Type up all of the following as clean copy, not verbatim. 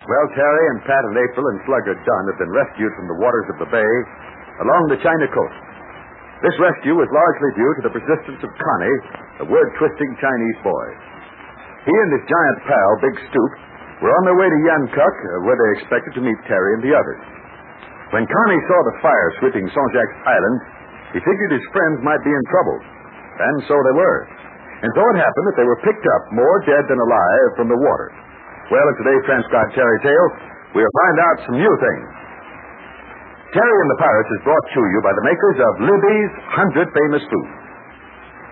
Well, Terry and Pat and April and Slugger Dunn have been rescued from the waters of the bay along the China coast. This rescue was largely due to the persistence of Connie, a word-twisting Chinese boy. He and his giant pal, Big Stoop, were on their way to Yankuk, where they expected to meet Terry and the others. When Connie saw the fire sweeping Saint-Jacques Island, he figured his friends might be in trouble. And so they were. And so it happened that they were picked up more dead than alive from the water. Well, in today's transcribed Terry Tale, we'll find out some new things. Terry and the Pirates is brought to you by the makers of Libby's 100 Famous Foods.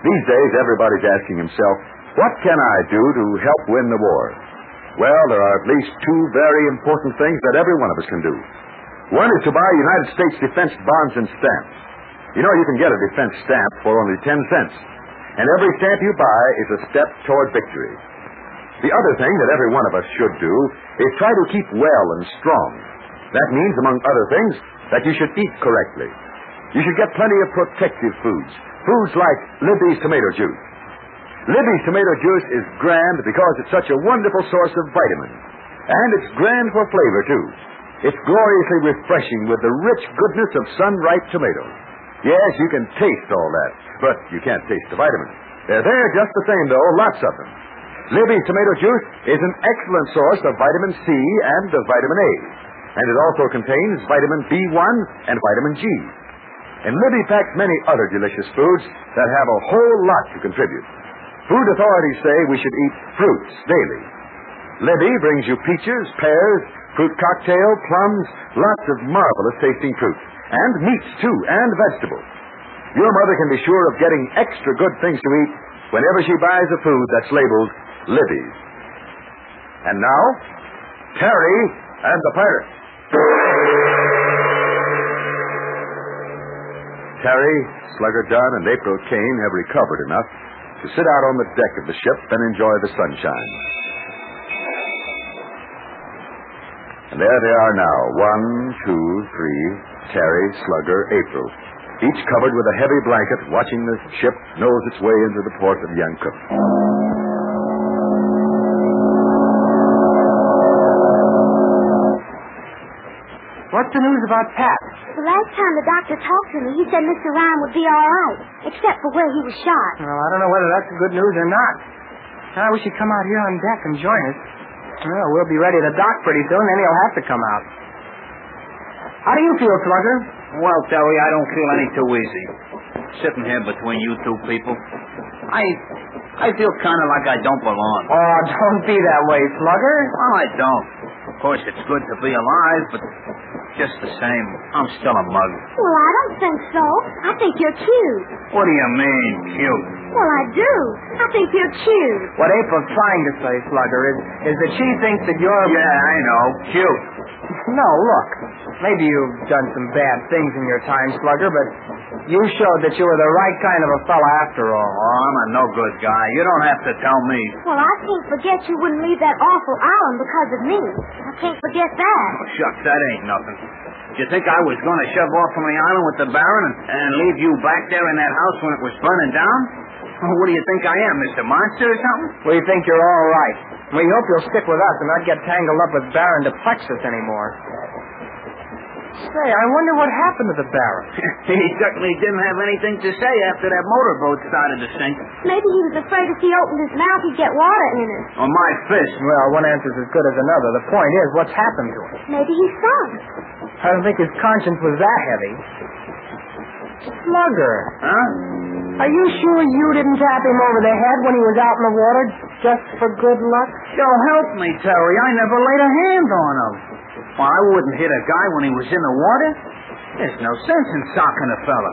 These days, everybody's asking himself, what can I do to help win the war? Well, there are at least two very important things that every one of us can do. One is to buy United States defense bonds and stamps. You know, you can get a defense stamp for only 10 cents. And every stamp you buy is a step toward victory. The other thing that every one of us should do is try to keep well and strong. That means, among other things, that you should eat correctly. You should get plenty of protective foods. Foods like Libby's tomato juice. Libby's tomato juice is grand because it's such a wonderful source of vitamins. And it's grand for flavor, too. It's gloriously refreshing with the rich goodness of sun-ripe tomatoes. Yes, you can taste all that, but you can't taste the vitamins. They're there just the same, though, lots of them. Libby's tomato juice is an excellent source of vitamin C and of vitamin A. And it also contains vitamin B1 and vitamin G. And Libby packs many other delicious foods that have a whole lot to contribute. Food authorities say we should eat fruits daily. Libby brings you peaches, pears, fruit cocktail, plums, lots of marvelous tasting fruits. And meats, too, and vegetables. Your mother can be sure of getting extra good things to eat whenever she buys a food that's labeled Libby's. And now, Terry and the Pirates. Terry, Slugger Dunn, and April Kane have recovered enough to sit out on the deck of the ship and enjoy the sunshine. And there they are now, 1, 2, 3, Terry, Slugger, April, each covered with a heavy blanket, watching the ship nose its way into the port of Yankuk. What's the news about Pat? The last time the doctor talked to me, he said Mr. Ryan would be all right, except for where he was shot. Well, I don't know whether that's good news or not. I wish he'd come out here on deck and join us. Well, we'll be ready to dock pretty soon, then he'll have to come out. How do you feel, Slugger? Well, Terry, I don't feel any too easy. Sitting here between you two people. I feel kind of like I don't belong. Oh, don't be that way, Slugger. Well, I don't. Of course, it's good to be alive, but just the same, I'm still a mug. Well, I don't think so. I think you're cute. What do you mean, cute? Well, I do. I think you're cute. What April's trying to say, Slugger, is that she thinks that you're... Yeah, I know. Cute. No, look. Maybe you've done some bad things in your time, Slugger, but you showed that you were the right kind of a fella after all. Oh, I'm a no-good guy. You don't have to tell me. Well, I can't forget you wouldn't leave that awful island because of me. I can't forget that. Oh, shucks, that ain't nothing. Did you think I was going to shove off from the island with the Baron and leave you back there in that house when it was burning down? What do you think I am, Mr. Monster or something? We think you're all right. We hope you'll stick with us and not get tangled up with Baron Duplexus anymore. Say, I wonder what happened to the Baron. He certainly didn't have anything to say after that motorboat started to sink. Maybe he was afraid if he opened his mouth, he'd get water in it. On my fist. Well, one answer's as good as another. The point is, what's happened to him? Maybe he sunk. I don't think his conscience was that heavy. Slugger. Huh? Are you sure you didn't tap him over the head when he was out in the water just for good luck? So help me, Terry. I never laid a hand on him. Well, I wouldn't hit a guy when he was in the water. There's no sense in socking a fella.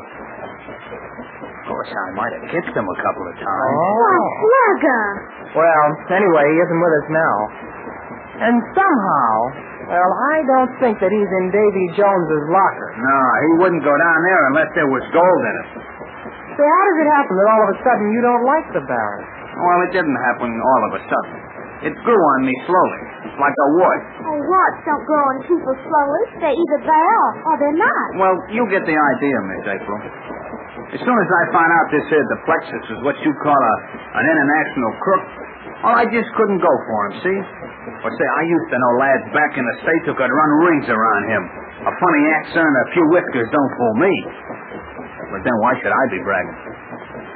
Of course, I might have kicked him a couple of times. Oh, Slugger. Well, anyway, he isn't with us now. And somehow, well, I don't think that he's in Davy Jones's locker. No, he wouldn't go down there unless there was gold in it. So how does it happen that all of a sudden you don't like the Baron? Well, it didn't happen all of a sudden. It grew on me slowly, like a wart. Oh, warts don't grow on people slowly. They're either there or they're not. Well, you get the idea, Miss April. As soon as I found out this here Duplexus is what you call an international crook, Oh, I just couldn't go for him, see? Well, say, I used to know lads back in the States who could run rings around him. A funny accent and a few whiskers don't fool me. But then why should I be bragging?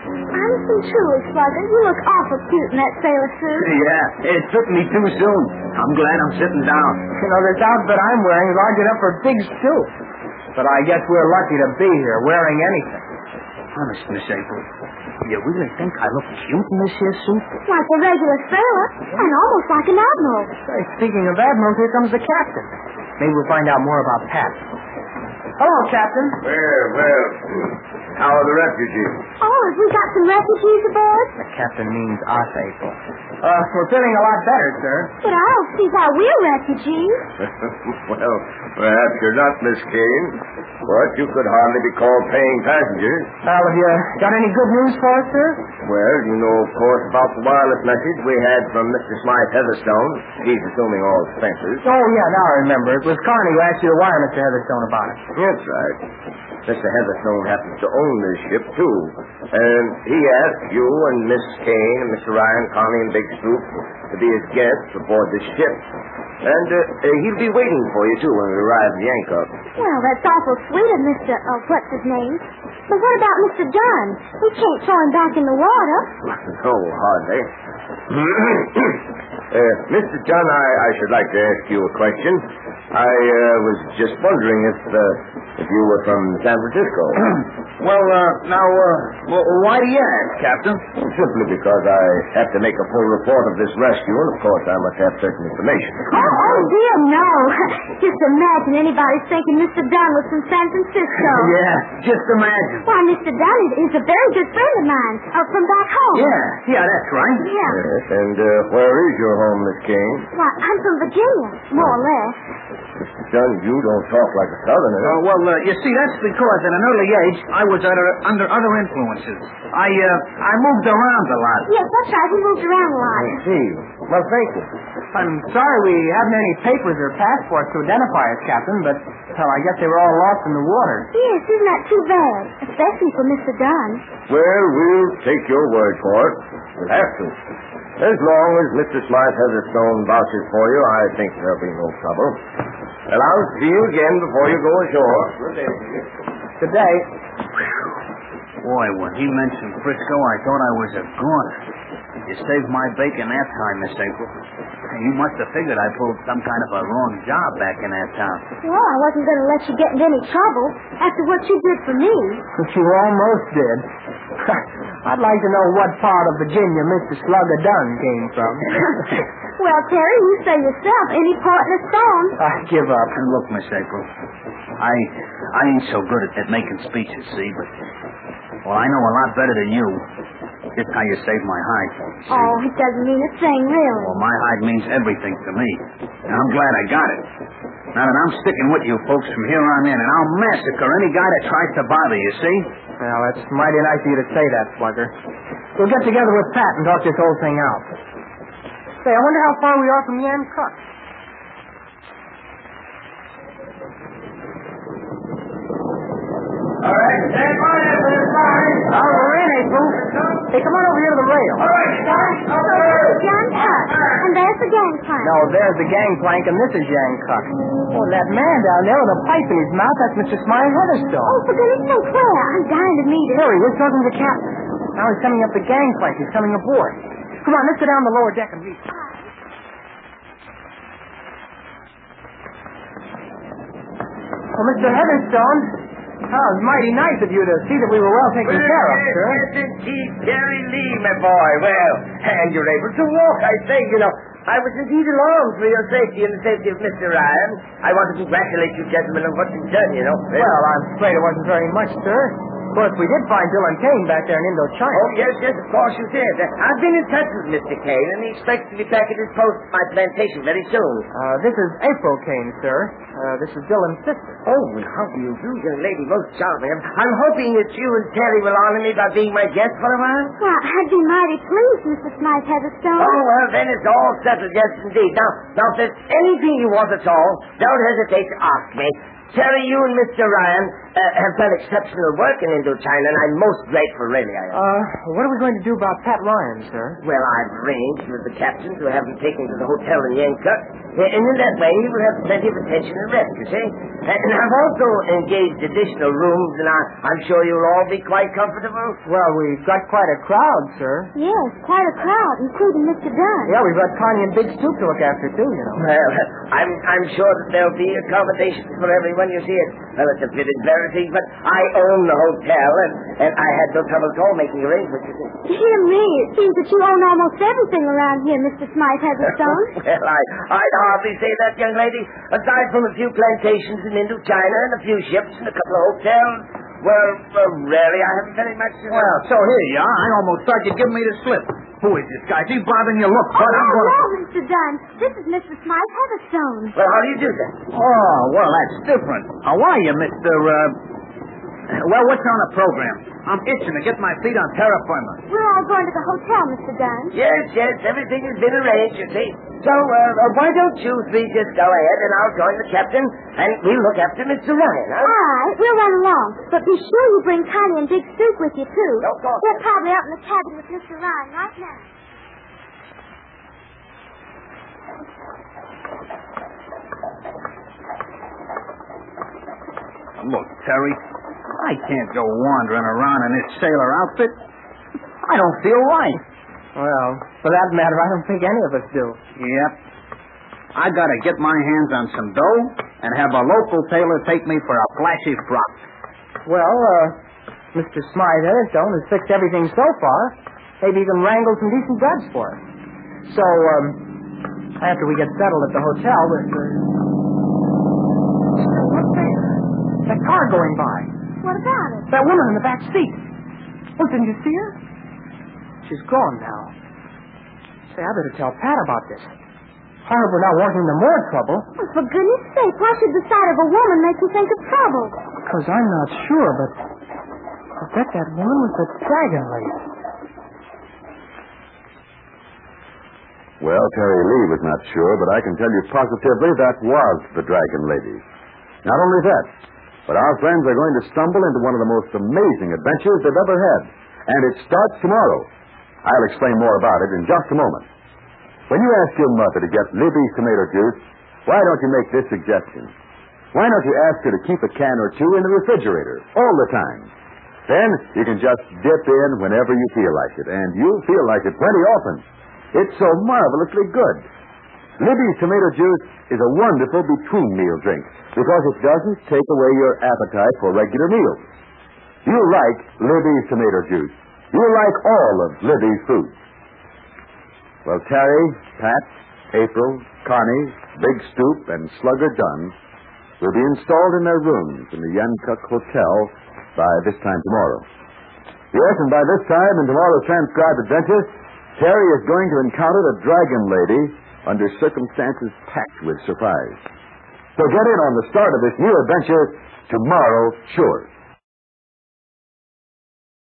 Honestly, truly, Slugger, you look awful cute in that sailor suit. Yeah, it took me too soon. I'm glad I'm sitting down. You know, this outfit I'm wearing is large enough for a big suit. But I guess we're lucky to be here, wearing anything. Honest, Miss April, you really think I look cute in this here suit? Like a regular sailor, and almost like an admiral. Say, speaking of admirals, here comes the captain. Maybe we'll find out more about Pat. Hello, Captain. Well, how are the refugees? Oh, have we got some refugees aboard? The captain means us, April. We're feeling a lot better, sir. But I don't see why we're refugees. Well, perhaps you're not, Miss Kane. But you could hardly be called paying passengers. Well, have you got any good news for us, sir? Well, you know, of course, about the wireless message we had from Mr. Smythe Heatherstone. He's assuming all expenses. Oh, yeah, now I remember. It was Connie who asked you to wire Mr. Heatherstone about it. That's right. Mr. Heatherstone happens to own this ship, too. And he asked you and Miss Kane and Mr. Ryan, Connie, and Big Scoop to be his guests aboard this ship. And he'll be waiting for you, too, when we arrive in Yankup. Well, that's awful sweet of Mr. what's his name? But what about Mr. Dunn? We can't throw him back in the water. No, hardly. Mr. Dunn, I should like to ask you a question. I was just wondering if you were from San Francisco. Well, why do you ask, Captain? Simply because I have to make a full report of this rescue, and of course I must have certain information. Oh, dear, no. Just imagine anybody thinking Mr. Dunn was from San Francisco. Yeah, just imagine. Why, Mr. Dunn is a very good friend of mine from back home. Yeah, that's right. Yeah. Yes, and where is your home, Miss Kane? Why, I'm from Virginia, more or less. Mr. Dunn, you don't talk like a Southerner. You see, that's because at an early age I was under other influences. I moved around a lot. Yes, that's right. He moved around a lot. I see. Well, thank you. I'm sorry we haven't any papers or passports to identify us, Captain, but, well, I guess they were all lost in the water. Yes, isn't that too bad? Especially for Mr. Dunn. Well, we'll take your word for it. We'll have to. As long as Mr. Smythe Heatherstone vouches for you, I think there'll be no trouble. Well, I'll see you again before you go ashore. Good day. Good day. Boy, when he mentioned Frisco, I thought I was a goner. You saved my bacon that time, Miss April. You must have figured I pulled some kind of a wrong job back in that town. Well, I wasn't going to let you get into any trouble after what you did for me. You almost did. I'd like to know what part of Virginia Mr. Slugger Dunn came from. Well, Terry, you say yourself, any part in a stone. I give up. And look, Miss April, I ain't so good at making speeches, see, but, well, I know a lot better than you. Just how you saved my hide. See? Oh, it doesn't mean a thing, really. Well, my hide means everything to me. And I'm glad I got it. Now that I'm sticking with you folks from here on in, and I'll massacre any guy that tries to bother you, see? Well, that's mighty nice of you to say that, Slugger. We'll get together with Pat and talk this whole thing out. Say, I wonder how far we are from Yankup. All right, stand by for the sign. Oh, we're in, April. Hey, come on over here to the rail. All right, start. So this is Yankup, and there's the gangplank. No, there's the gangplank, and this is Yankup. Oh, that man down there with a pipe in his mouth, that's Mr. Smythe Heatherstone. Oh, for goodness sake, where? I'm dying to meet him. Harry, we're talking to the captain. Now he's coming up the gangplank. He's coming aboard. Come on, let's go down the lower deck and meet him. Well, Mr. Heatherstone, it's mighty nice of you to see that we were well taken care of, sir. Yes, indeed, Terry Lee, my boy. Well, and you're able to walk, I say, you know. I was indeed alarmed for your safety and the safety of Mr. Ryan. I want to congratulate you gentlemen on what you've done, you know. Well, I'm afraid it wasn't very much, sir. Of course, we did find Dylan Kane back there in Indochina. Oh, yes, of course you did. I've been in touch with Mr. Kane, and he expects to be back at his post at my plantation very soon. This is April Kane, sir. This is Dylan's sister. Oh, well, how do you do, young lady? Most charming. I'm hoping that you and Terry will honor me by being my guest for a while. Well, I'd be mighty pleased, Mr. Smythe Heatherstone. Oh, well, then it's all settled, yes, indeed. Now, if there's anything you want at all, don't hesitate to ask me. Terry, you and Mr. Ryan have done exceptional work in Indochina, and I'm most grateful, really, I am. What are we going to do about Pat Ryan, sir? Well, I've arranged with the captain to have him taken to the hotel in Yankup, and in that way he will have plenty of attention and rest, you see. And I've also engaged additional rooms, and I'm sure you'll all be quite comfortable. Well, we've got quite a crowd, sir. Yes, quite a crowd, including Mr. Dunn. Yeah, we've got Connie and Big Stoop to look after, too, you know. Well, I'm sure that there'll be accommodations for everyone, you see. Well, it's a bit embarrassing, but I own the hotel, and I had no trouble at all making arrangements, you see. Dear me, it seems that you own almost everything around here, Mr. Smythe Heatherstone. Well, I'd hardly say that, young lady. Aside from a few plantations in Indochina and a few ships and a couple of hotels, well, really, I haven't very much to... Well, so here you are. I almost thought you'd give me the slip. Who is this guy? Is he bothering you? Look, bud, I'm going to... No, Mr. Dunn. This is Mr. Smythe Heatherstone. Well, how do you do that? Oh, well, that's different. How are you, Mr. Well, what's on the program? I'm itching to get my feet on terra firma. We're all going to the hotel, Mr. Dunn. Yes, everything has been arranged, you see. So, why don't you three just go ahead and I'll join the captain and we'll look after Mr. Ryan, huh? All right, we'll run along. But be sure you bring Connie and Big Stoop with you, too. Of course. They're probably out in the cabin with Mr. Ryan right now. Look, Terry, I can't go wandering around in this sailor outfit. I don't feel right. Well, for that matter, I don't think any of us do. Yep. I gotta get my hands on some dough and have a local tailor take me for a flashy frock. Well, Mr. Smythe Heatherstone has fixed everything so far. Maybe he can wrangle some decent duds for us. So, after we get settled at the hotel, what's that? That car going by. What about it? That woman in the back seat. Oh, didn't you see her? She's gone now. Say, I better tell Pat about this. I hope we're not walking into more trouble. Oh, for goodness sake, why should the sight of a woman make you think of trouble? Because I'm not sure, but I bet that woman was the dragon lady. Well, Terry Lee was not sure, but I can tell you positively that was the Dragon Lady. Not only that, but our friends are going to stumble into one of the most amazing adventures they've ever had. And it starts tomorrow. I'll explain more about it in just a moment. When you ask your mother to get Libby's tomato juice, why don't you make this suggestion? Why don't you ask her to keep a can or two in the refrigerator all the time? Then you can just dip in whenever you feel like it, and you'll feel like it plenty often. It's so marvelously good. Libby's tomato juice is a wonderful between-meal drink because it doesn't take away your appetite for regular meals. You'll like Libby's tomato juice. You'll like all of Libby's food. Well, Terry, Pat, April, Connie, Big Stoop, and Slugger Dunn will be installed in their rooms in the Yankup Hotel by this time tomorrow. Yes, and by this time in tomorrow's transcribed adventure, Terry is going to encounter the Dragon Lady under circumstances packed with surprise. So get in on the start of this new adventure tomorrow, sure.